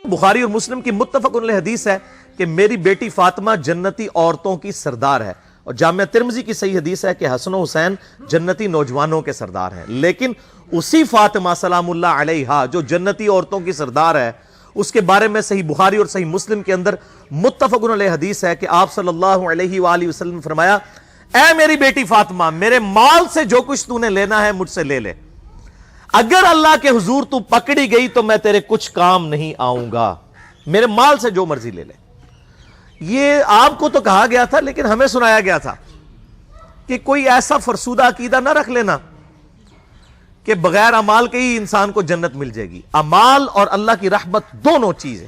بخاری اور مسلم کی متفق علیہ حدیث ہے کہ میری بیٹی فاطمہ جنتی عورتوں کی سردار ہے، اور جامعہ ترمذی کی صحیح حدیث ہے کہ حسن و حسین جنتی نوجوانوں کے سردار ہیں۔ لیکن اسی فاطمہ سلام اللہ علیہا جو جنتی عورتوں کی سردار ہے، اس کے بارے میں صحیح بخاری اور صحیح مسلم کے اندر متفق علیہ حدیث ہے کہ آپ صلی اللہ علیہ وآلہ وسلم نے فرمایا، اے میری بیٹی فاطمہ، میرے مال سے جو کچھ تو نے لینا ہے مجھ سے لے لے، اگر اللہ کے حضور تو پکڑی گئی تو میں تیرے کچھ کام نہیں آؤں گا، میرے مال سے جو مرضی لے لے۔ یہ آپ کو تو کہا گیا تھا، لیکن ہمیں سنایا گیا تھا کہ کوئی ایسا فرسودہ عقیدہ نہ رکھ لینا کہ بغیر اعمال کے ہی انسان کو جنت مل جائے گی۔ اعمال اور اللہ کی رحمت دونوں چیزیں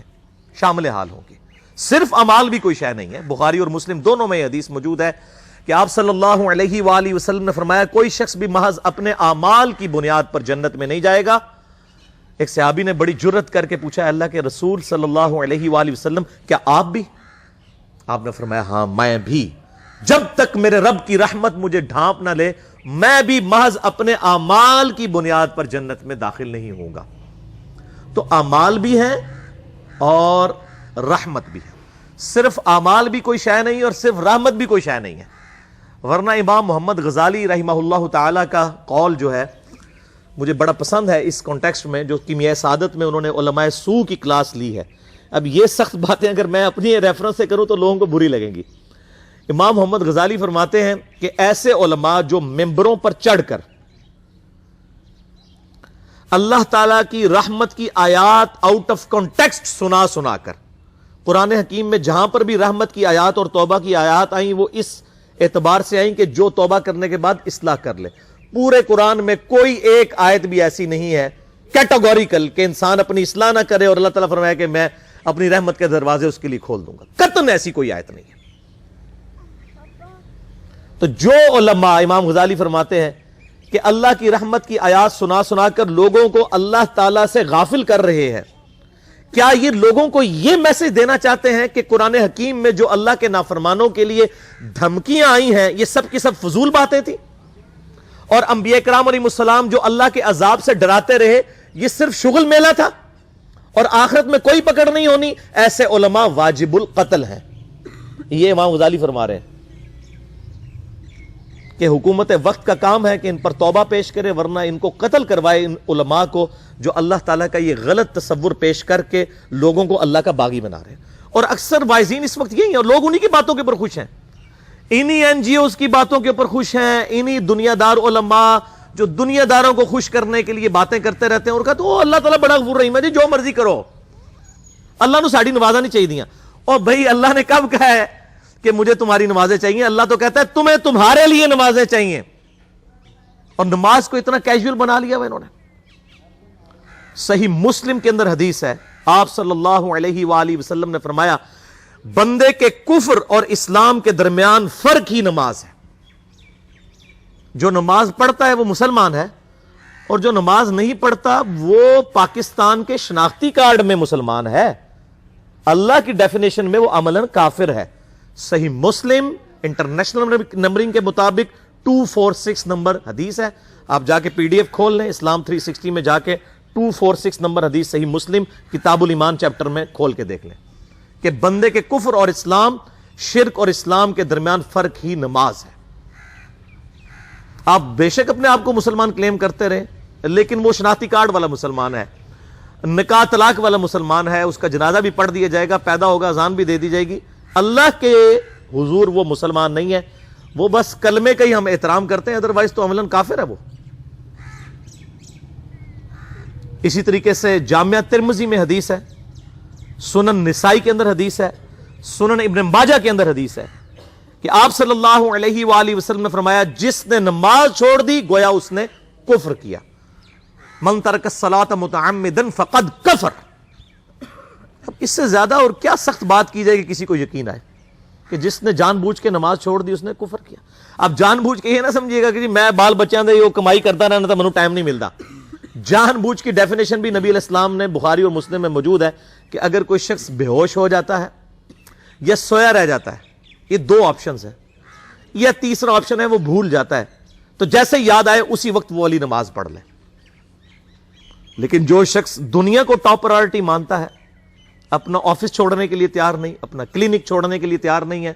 شامل حال ہوں گی، صرف اعمال بھی کوئی شے نہیں ہے۔ بخاری اور مسلم دونوں میں یہ حدیث موجود ہے کہ آپ صلی اللہ علیہ وآلہ وسلم نے فرمایا، کوئی شخص بھی محض اپنے اعمال کی بنیاد پر جنت میں نہیں جائے گا۔ ایک صحابی نے بڑی جرت کر کے پوچھا، اللہ کے رسول صلی اللہ علیہ وآلہ وسلم، کیا آپ بھی؟ آپ نے فرمایا، ہاں میں بھی، جب تک میرے رب کی رحمت مجھے ڈھانپ نہ لے میں بھی محض اپنے اعمال کی بنیاد پر جنت میں داخل نہیں ہوں گا۔ تو اعمال بھی ہیں اور رحمت بھی ہے، صرف اعمال بھی کوئی شے نہیں اور صرف رحمت بھی کوئی شے نہیں ہے۔ ورنہ امام محمد غزالی رحمہ اللہ تعالی کا قول جو ہے مجھے بڑا پسند ہے اس کانٹیکسٹ میں، جو کیمیائے سعادت میں انہوں نے علماء سو کی کلاس لی ہے۔ اب یہ سخت باتیں اگر میں اپنی ریفرنس سے کروں تو لوگوں کو بری لگیں گی۔ امام محمد غزالی فرماتے ہیں کہ ایسے علماء جو ممبروں پر چڑھ کر اللہ تعالیٰ کی رحمت کی آیات آؤٹ آف کانٹیکسٹ سنا کر، قرآن حکیم میں جہاں پر بھی رحمت کی آیات اور توبہ کی آیات آئیں وہ اس اعتبار سے آئیں کہ جو توبہ کرنے کے بعد اصلاح کر لے۔ پورے قرآن میں کوئی ایک آیت بھی ایسی نہیں ہے کیٹاگوریکل کہ انسان اپنی اصلاح نہ کرے اور اللہ تعالیٰ فرمایا کہ میں اپنی رحمت کے دروازے اس کے لیے کھول دوں گا، قطعاً ایسی کوئی آیت نہیں ہے۔ تو جو علماء، امام غزالی فرماتے ہیں کہ اللہ کی رحمت کی آیات سنا کر لوگوں کو اللہ تعالیٰ سے غافل کر رہے ہیں، کیا یہ لوگوں کو یہ میسج دینا چاہتے ہیں کہ قرآن حکیم میں جو اللہ کے نافرمانوں کے لیے دھمکیاں آئی ہیں یہ سب کی سب فضول باتیں تھیں، اور انبیاء کرام علیہ السلام جو اللہ کے عذاب سے ڈراتے رہے یہ صرف شغل میلہ تھا اور آخرت میں کوئی پکڑ نہیں ہونی؟ ایسے علماء واجب القتل ہیں۔ یہ امام غزالی فرما رہے ہیں کہ حکومت وقت کا کام ہے کہ ان پر توبہ پیش کرے، ورنہ ان کو قتل کروائے، ان علماء کو جو اللہ تعالیٰ کا یہ غلط تصور پیش کر کے لوگوں کو اللہ کا باغی بنا رہے ہیں۔ اور اکثر وائزین اس وقت یہی ہیں اور لوگ انہی کی باتوں کے اوپر خوش ہیں، انہی این جی اوز کی باتوں کے اوپر خوش ہیں، انہی دنیا دار علماء جو دنیا داروں کو خوش کرنے کے لیے باتیں کرتے رہتے ہیں اور کہتے ہیں اللہ تعالیٰ بڑا غفور رحیم ہے، جی جو مرضی کرو، اللہ نے ساڑی نوازا نہیں چاہیے دیا۔ اور بھائی اللہ نے کب کہا ہے کہ مجھے تمہاری نمازیں چاہیے؟ اللہ تو کہتا ہے تمہیں تمہارے لیے نمازیں چاہیے، اور نماز کو اتنا کیجول بنا لیا انہوں نے۔ صحیح مسلم کے اندر حدیث ہے، آپ صلی اللہ علیہ وآلہ وسلم نے فرمایا، بندے کے کفر اور اسلام کے درمیان فرق ہی نماز ہے۔ جو نماز پڑھتا ہے وہ مسلمان ہے، اور جو نماز نہیں پڑھتا وہ پاکستان کے شناختی کارڈ میں مسلمان ہے، اللہ کی ڈیفینیشن میں وہ عملاً کافر ہے۔ صحیح مسلم انٹرنیشنل نمبرنگ کے مطابق 246 نمبر حدیث ہے، آپ جا کے پی ڈی ایف کھول لیں، اسلام 360 میں جا کے 246 نمبر حدیث صحیح مسلم کتاب الایمان چیپٹر میں کھول کے دیکھ لیں کہ بندے کے کفر اور اسلام، شرک اور اسلام کے درمیان فرق ہی نماز ہے۔ آپ بے شک اپنے آپ کو مسلمان کلیم کرتے رہے، لیکن وہ شناختی کارڈ والا مسلمان ہے، نکاح طلاق والا مسلمان ہے، اس کا جنازہ بھی پڑھ دیا جائے گا، پیدا ہوگا اذان بھی دے دی جائے گی، اللہ کے حضور وہ مسلمان نہیں ہے، وہ بس کلمے کا ہی ہم احترام کرتے ہیں، ادروائز تو عملاً کافر ہے وہ۔ اسی طریقے سے جامعہ ترمذی میں حدیث ہے، سنن نسائی کے اندر حدیث ہے، سنن ابن ماجہ کے اندر حدیث ہے کہ آپ صلی اللہ علیہ وآلہ وسلم نے فرمایا، جس نے نماز چھوڑ دی گویا اس نے کفر کیا، من ترک الصلاۃ متعمدا فقد کفر۔ اب اس سے زیادہ اور کیا سخت بات کی جائے کہ کسی کو یقین آئے کہ جس نے جان بوجھ کے نماز چھوڑ دی اس نے کفر کیا۔ اب جان بوجھ کے یہ نہ سمجھیے گا کہ جی میں بال بچیاں دے یہ کمائی کرتا رہنا تھا، منو ٹائم نہیں ملتا۔ جان بوجھ کی ڈیفینیشن بھی نبی علیہ السلام نے بخاری اور مسلم میں موجود ہے کہ اگر کوئی شخص بے ہوش ہو جاتا ہے یا سویا رہ جاتا ہے، یہ دو آپشنز ہیں، یا تیسرا آپشن ہے وہ بھول جاتا ہے، تو جیسے یاد آئے اسی وقت وہ والی نماز پڑھ لے۔ لیکن جو شخص دنیا کو ٹاپ پرائورٹی مانتا ہے اپنا آفس چھوڑنے کے لیے تیار نہیں، اپنا کلینک چھوڑنے کے لیے تیار نہیں ہے،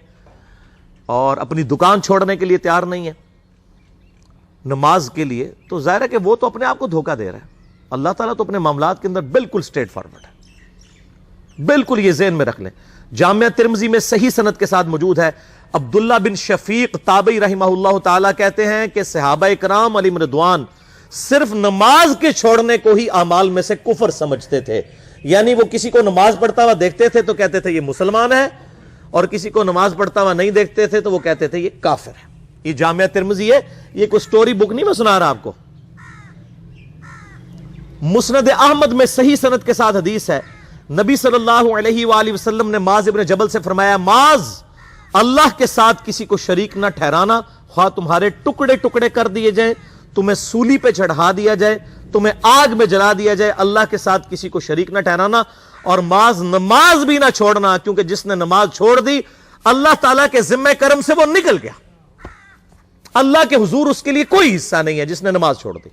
اور اپنی دکان چھوڑنے کے لیے تیار نہیں ہے نماز کے لیے، تو ظاہر ہے کہ وہ تو اپنے آپ کو دھوکہ دے رہا ہے۔ اللہ تعالیٰ تو اپنے معاملات کے اندر بالکل اسٹریٹ فارورڈ ہے، بالکل یہ ذہن میں رکھ لیں۔ جامعہ ترمذی میں صحیح سند کے ساتھ موجود ہے، عبداللہ بن شفیق تابعی رحمہ اللہ تعالیٰ کہتے ہیں کہ صحابہ کرام علیہم رضوان صرف نماز کے چھوڑنے کو ہی اعمال میں سے کفر سمجھتے تھے، یعنی وہ کسی کو نماز پڑھتا ہوا دیکھتے تھے تو کہتے تھے یہ مسلمان ہے، اور کسی کو نماز پڑھتا ہوا نہیں دیکھتے تھے تو وہ کہتے تھے یہ کافر ہے۔ یہ جامعہ ترمذی ہے، یہ کوئی سٹوری بک نہیں میں سنا رہا آپ کو۔ مسند احمد میں صحیح سند کے ساتھ حدیث ہے، نبی صلی اللہ علیہ وآلہ وسلم نے معاذ ابن جبل سے فرمایا، معاذ اللہ کے ساتھ کسی کو شریک نہ ٹھہرانا، خواہ تمہارے ٹکڑے ٹکڑے کر دیے جائیں، تمہیں سولی پہ چڑھا دیا جائے، تمہیں آگ میں جلا دیا جائے، اللہ کے ساتھ کسی کو شریک نہ ٹھہرانا، اور معاذ نماز بھی نہ چھوڑنا، کیونکہ جس نے نماز چھوڑ دی اللہ تعالیٰ کے ذمہ کرم سے وہ نکل گیا، اللہ کے حضور اس کے لیے کوئی حصہ نہیں ہے جس نے نماز چھوڑ دی۔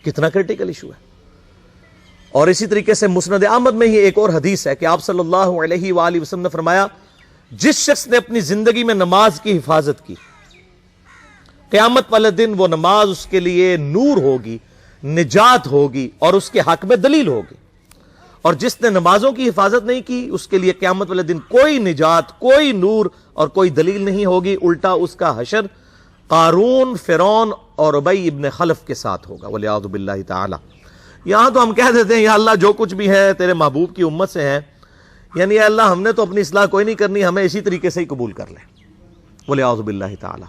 کتنا کرٹیکل ایشو ہے۔ اور اسی طریقے سے مسند احمد میں ہی ایک اور حدیث ہے کہ آپ صلی اللہ علیہ وآلہ وسلم نے فرمایا، جس شخص نے اپنی زندگی میں نماز کی حفاظت کی، قیامت والے دن وہ نماز اس کے لیے نور ہوگی، نجات ہوگی، اور اس کے حق میں دلیل ہوگی، اور جس نے نمازوں کی حفاظت نہیں کی اس کے لیے قیامت والے دن کوئی نجات، کوئی نور اور کوئی دلیل نہیں ہوگی، الٹا اس کا حشر قارون، فرعون اور ابی ابن خلف کے ساتھ ہوگا، والعیاذ باللہ تعالی۔ یہاں تو ہم کہہ دیتے ہیں یا اللہ جو کچھ بھی ہے تیرے محبوب کی امت سے ہے، یعنی اے اللہ ہم نے تو اپنی اصلاح کوئی نہیں کرنی، ہمیں اسی طریقے سے ہی قبول کر لے، والعیاذ باللہ تعالی۔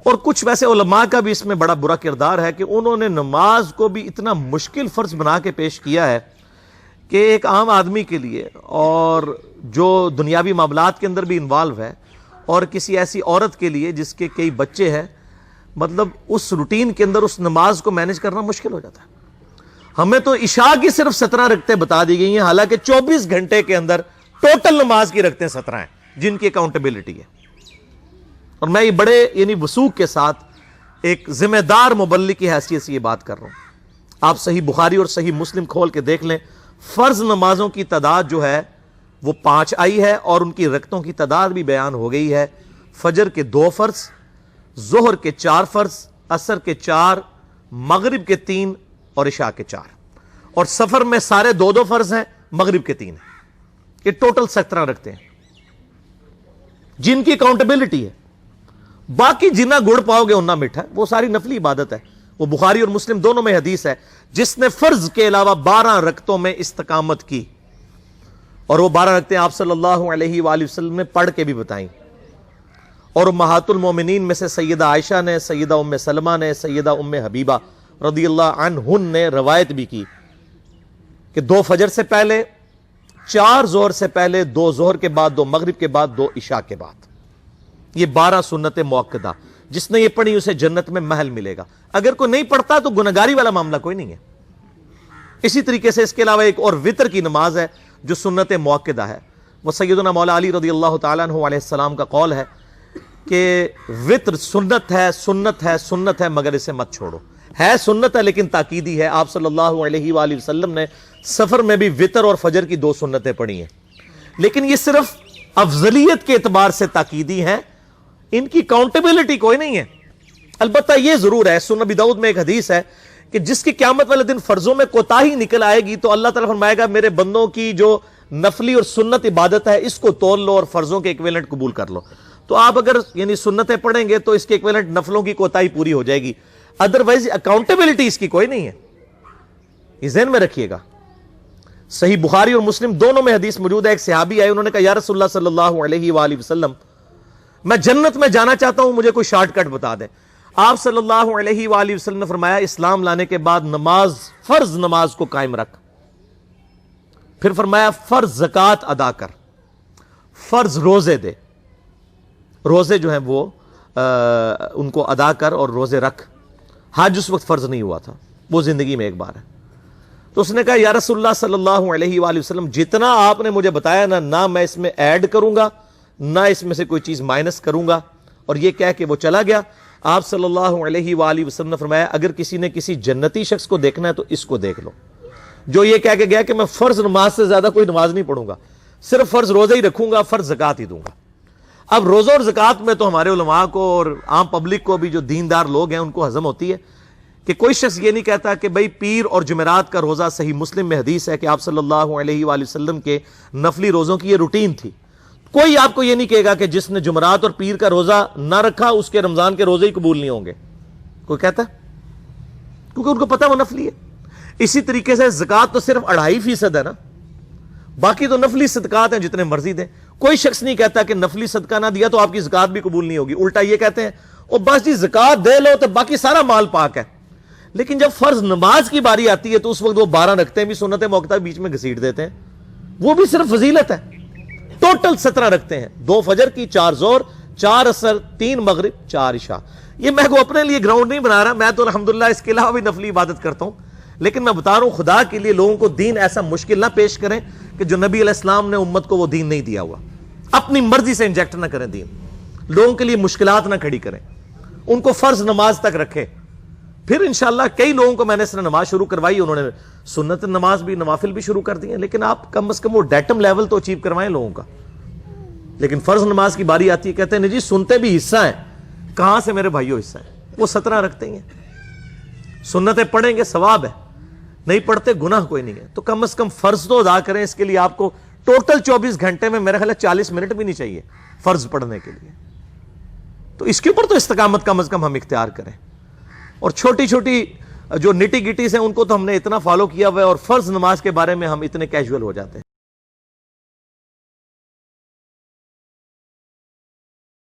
اور کچھ ویسے علماء کا بھی اس میں بڑا برا کردار ہے کہ انہوں نے نماز کو بھی اتنا مشکل فرض بنا کے پیش کیا ہے کہ ایک عام آدمی کے لیے، اور جو دنیاوی معاملات کے اندر بھی انوالو ہے، اور کسی ایسی عورت کے لیے جس کے کئی بچے ہیں، مطلب اس روٹین کے اندر اس نماز کو مینج کرنا مشکل ہو جاتا ہے۔ ہمیں تو عشاء کی صرف 17 رکعتیں بتا دی گئی ہیں، حالانکہ 24 گھنٹے کے اندر ٹوٹل نماز کی رکعتیں 17 ہیں جن کی اکاؤنٹیبلٹی ہے۔ اور میں یہ بڑے یعنی وثوق کے ساتھ ایک ذمہ دار مبلغ کی حیثیت سے یہ بات کر رہا ہوں۔ آپ صحیح بخاری اور صحیح مسلم کھول کے دیکھ لیں، فرض نمازوں کی تعداد جو ہے وہ 5 آئی ہے، اور ان کی رکعتوں کی تعداد بھی بیان ہو گئی ہے۔ فجر کے 2 فرض، ظہر کے 4 فرض، عصر کے 4، مغرب کے 3 اور عشاء کے 4، اور سفر میں سارے 2 فرض ہیں، مغرب کے 3 ہیں۔ یہ ٹوٹل 17 رکھتے ہیں جن کی اکاؤنٹیبلٹی ہے۔ باقی جنا گڑ پاؤ گے انا میٹھا، وہ ساری نفلی عبادت ہے۔ وہ بخاری اور مسلم دونوں میں حدیث ہے، جس نے فرض کے علاوہ 12 رکعتوں میں استقامت کی، اور وہ 12 رکعتیں آپ صلی اللہ علیہ وآلہ وسلم نے پڑھ کے بھی بتائیں، اور امہات المومنین میں سے سیدہ عائشہ نے، سیدہ ام سلمہ نے، سیدہ ام حبیبہ رضی اللہ عنہن نے روایت بھی کی کہ 2 فجر سے پہلے، 4 ظہر سے پہلے، 2 ظہر کے بعد، 2 مغرب کے بعد، 2 عشاء کے بعد، یہ 12 سنت موقدہ، جس نے یہ پڑھی اسے جنت میں محل ملے گا۔ اگر کوئی نہیں پڑھتا تو گنہگاری والا معاملہ کوئی نہیں ہے۔ اسی طریقے سے اس کے علاوہ ایک اور وطر کی نماز ہے جو سنت موقدہ ہے۔ وہ سیدنا مولا علی رضی اللہ تعالیٰ عنہ علیہ السلام کا قول ہے کہ وطر سنت ہے، سنت ہے، سنت ہے، مگر اسے مت چھوڑو۔ ہے سنت ہے لیکن تاکیدی ہے۔ آپ صلی اللہ علیہ وآلہ وسلم نے سفر میں بھی وطر اور فجر کی 2 سنتیں پڑھی ہیں، لیکن یہ صرف افضلیت کے اعتبار سے تاکیدی ہیں، ان کی کاؤنٹیبلٹی کوئی نہیں ہے۔ البتہ یہ ضرور ہے، سنن ابی داؤد میں ایک حدیث ہے کہ جس کی قیامت والے دن فرضوں میں کوتاہی نکل آئے گی تو اللہ تعالیٰ فرمائے گا میرے بندوں کی جو نفلی اور سنت عبادت ہے اس کو تول لو اور فرضوں کے ایکویلنٹ قبول کر لو۔ تو آپ اگر یعنی سنتیں پڑھیں گے تو اس کے ایکویلنٹ نفلوں کی کوتاہی پوری ہو جائے گی، ادروائز اکاؤنٹیبلٹی اس کی کوئی نہیں ہے، یہ ذہن میں رکھیے گا۔ صحیح بخاری اور مسلم دونوں میں حدیث موجود ہے، ایک صحابی آئے، انہوں نے کہا یا رسول اللہ صلی اللہ علیہ وآلہ وسلم میں جنت میں جانا چاہتا ہوں، مجھے کوئی شارٹ کٹ بتا دیں۔ آپ صلی اللہ علیہ وآلہ وسلم نے فرمایا اسلام لانے کے بعد نماز، فرض نماز کو قائم رکھ، پھر فرمایا فرض زکوٰۃ ادا کر، فرض روزے دے، روزے جو ہیں وہ ان کو ادا کر اور روزے رکھ۔ حج اس وقت فرض نہیں ہوا تھا، وہ زندگی میں ایک بار ہے۔ تو اس نے کہا یا رسول اللہ صلی اللہ علیہ وآلہ وسلم جتنا آپ نے مجھے بتایا نہ میں اس میں ایڈ کروں گا نہ اس میں سے کوئی چیز مائنس کروں گا، اور یہ کہہ کے وہ چلا گیا۔ آپ صلی اللہ علیہ وآلہ وسلم نے فرمایا اگر کسی نے کسی جنتی شخص کو دیکھنا ہے تو اس کو دیکھ لو، جو یہ کہہ کے گیا کہ میں فرض نماز سے زیادہ کوئی نماز نہیں پڑھوں گا, صرف فرض روزہ ہی رکھوں گا, فرض زکات ہی دوں گا. اب روزہ اور زکات میں تو ہمارے علماء کو اور عام پبلک کو بھی جو دیندار لوگ ہیں ان کو ہضم ہوتی ہے کہ کوئی شخص یہ نہیں کہتا کہ بھئی پیر اور جمعرات کا روزہ, صحیح مسلم میں حدیث ہے کہ آپ صلی اللہ علیہ وآلہ وسلم کے نفلی روزوں کی یہ روٹین تھی. کوئی آپ کو یہ نہیں کہے گا کہ جس نے جمعرات اور پیر کا روزہ نہ رکھا اس کے رمضان کے روزے ہی قبول نہیں ہوں گے. کوئی کہتا ہے؟ کیونکہ ان کو پتہ وہ نفلی ہے. اسی طریقے سے زکات تو صرف 2.5% ہے نا, باقی تو نفلی صدقات ہیں جتنے مرضی دیں. کوئی شخص نہیں کہتا کہ نفلی صدقہ نہ دیا تو آپ کی زکات بھی قبول نہیں ہوگی. الٹا یہ کہتے ہیں او بس جی زکات دے لو تو باقی سارا مال پاک ہے. لیکن جب فرض نماز کی باری آتی ہے تو اس وقت وہ 12 رکھتے ہیں بھی, سنت موقع بیچ میں گھسیٹ دیتے ہیں. وہ بھی صرف فضیلت ہے. ٹوٹل 17 رکھتے ہیں, 2 فجر کی, 4 ظہر, 4 عصر, 3 مغرب, 4 عشاء. یہ میں کو اپنے لیے گراؤنڈ نہیں بنا رہا, میں تو الحمدللہ اس کے علاوہ بھی نفلی عبادت کرتا ہوں. لیکن میں بتا رہا ہوں خدا کے لیے لوگوں کو دین ایسا مشکل نہ پیش کریں کہ جو نبی علیہ السلام نے امت کو وہ دین نہیں دیا ہوا. اپنی مرضی سے انجیکٹ نہ کریں دین, لوگوں کے لیے مشکلات نہ کھڑی کریں, ان کو فرض نماز تک رکھیں. پھر انشاءاللہ کئی لوگوں کو میں نے اس نے نماز شروع کروائی, انہوں نے سنت نماز بھی, نوافل بھی شروع کر دی ہیں. لیکن آپ کم از کم وہ ڈیٹم لیول تو اچیو کروائیں لوگوں کا. لیکن فرض نماز کی باری آتی ہے کہتے ہیں نہیں جی سنتے بھی حصہ ہیں. کہاں سے میرے بھائیوں حصہ ہیں؟ وہ 17 رکھتے ہیں. سنتیں پڑھیں گے ثواب ہے, نہیں پڑھتے گناہ کوئی نہیں ہے. تو کم از کم فرض تو ادا کریں. اس کے لیے آپ کو ٹوٹل 24 گھنٹے میں میرے خیال ہے 40 منٹ بھی نہیں چاہیے فرض پڑھنے کے لیے. تو اس کے اوپر تو استقامت کم از کم ہم اختیار کریں. اور چھوٹی چھوٹی جو نٹی گٹیز ہیں ان کو تو ہم نے اتنا فالو کیا ہوا ہے, اور فرض نماز کے بارے میں ہم اتنے کیجول ہو جاتے ہیں.